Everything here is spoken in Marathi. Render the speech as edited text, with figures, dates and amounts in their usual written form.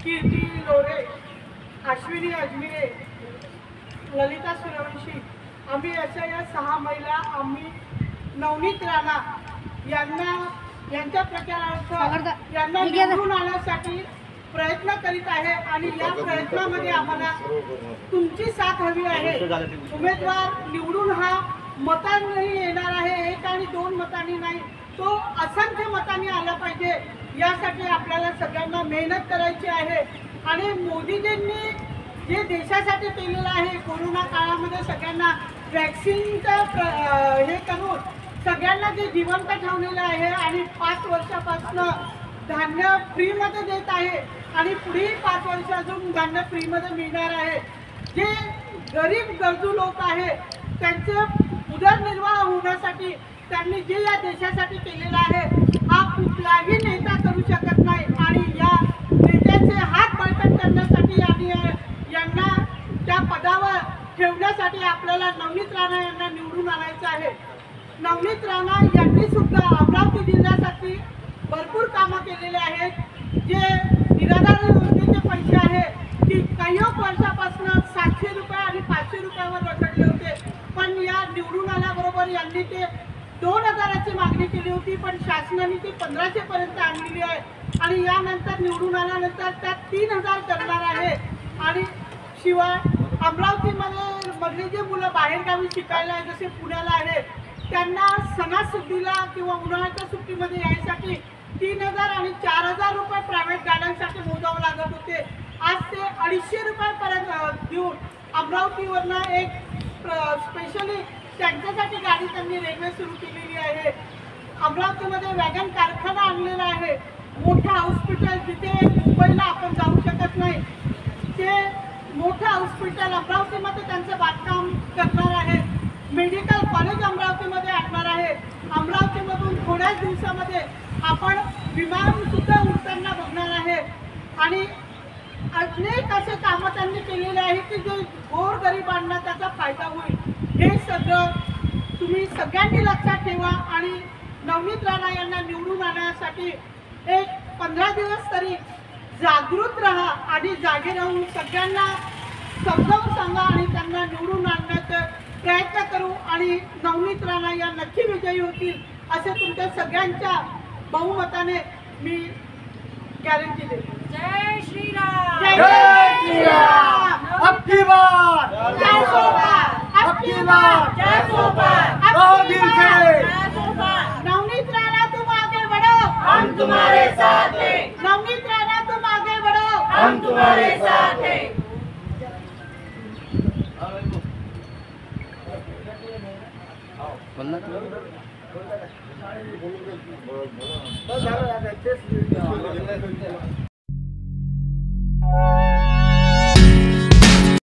कीर्ती लोरे, अश्विनी अजमिरे, ललिता सूर्यवंशी, आम्ही अशा या 6 महिला आम्ही नवनीत राणा यांच्या प्रचारार्थ यांना निवडून आणण्यासाठी प्रयत्न करीत आहे आणि या प्रयत्नामध्ये आम्हाला तुमची साथ हवी आहे। उमेदवार निवडून हा मतांनी येणार आहे, 1 आणि 2 मतांनी नाही, तो असंख्य मतांनी आला पाहिजे। यासाठी आपल्याला सगळ्यांना मेहनत करायची आहे आणि मोदीजींनी जे देशासाठी केलेलं आहे, कोरोना काळामध्ये सगळ्यांना वॅक्सिनचं हे करून सगळ्यांना जे जिवंत ठेवलेलं आहे आणि 5 वर्षापासून धान्य फ्रीमध्ये देत आहे आणि पुढे 5 वर्ष अजून धान्य फ्रीमध्ये मिळणार आहे। जे गरीब गरजू लोक आहेत त्यांचे उदरनिर्वाह होण्यासाठी त्यांनी जे या देशासाठी केलेलं आहे हा कुठलाही नेता करू शकत नाही आणि या नेत्याचे हात बळकट करण्यासाठी आणि यांना त्या पदावर ठेवण्यासाठी आपल्याला नवनीत राणा यांना निवडून आणायचं आहे। नवनीत राणा यांनी सुद्धा अमरावती जिल्ह्यासाठी भरपूर कामं केलेले आहेत। जे निराधार योजनेचे पैसे आहेत की काही वर्षापासून 700 रुपये आणि 500 रुपयावर रखडले होते, पण या निवडून आल्याबरोबर यांनी ते 2000ची मागणी केली होती, पण शासनाने ती 1500 पर्यंत आणलेली आहे आणि यानंतर निवडून आल्यानंतर त्यात 3000 करणार आहे। आणि शिवाय अमरावतीमध्ये जे मुलं बाहेरगावी शिकायला आहे जसे पुण्याला आहेत त्यांना सणासुदीला किंवा उन्हाळ्याच्या सुट्टीमध्ये यायसाठी 3000 आणि 4000 रुपये प्रायव्हेट गाड्यांसाठी मोजावं लागत होते। आज ते 250 रुपयापर्यंत देऊन अमरावतीवरनं एक स्पेशली त्यांच्यासाठी गाडी त्यांनी रेल्वे सुरू केलेली आहे। अमरावतीमध्ये वॅगन कारखाना आणलेला आहे, मोठं हॉस्पिटल जिथे मुंबईला आपण जाऊ शकत नाही ते मोठं हॉस्पिटल अमरावतीमध्ये त्यांचं बांधकाम करणार आहे। मेडिकल कॉलेज अमरावतीमध्ये आणणार आहे। अमरावतीमधून थोड्याच दिवसामध्ये आपण विमान सुद्धा उडताना बघणार आहे आणि अनेक असे कामं त्यांनी केलेले आहे की जे गोरगरिबांना त्याचा फायदा होईल। हे सगळं तुम्ही सगळ्यांनी लक्षात ठेवा आणि नवनीत राणा यांना निवडून आणण्यासाठी एक 15 दिवस तरी जागृत राहा आणि जागे राहून सगळ्यांना समजावून सांगा आणि त्यांना निवडून आणण्याचा प्रयत्न करू आणि नवनीत राणा या नक्की विजयी होतील असे तुमच्या सगळ्यांच्या बहुमताने मी गॅरंटी देतो। जय श्रीराम। जय श्रीराम। अब की बार जय सोपान। अब की बार जय सोपान। बहुत दिल से जय सोपान। नवनीत राणा तुम आगे बढ़ो, हम तुम्हारे साथ हैं। नवनीत राणा तुम आगे बढ़ो, हम तुम्हारे साथ हैं। बस झालं आता तेच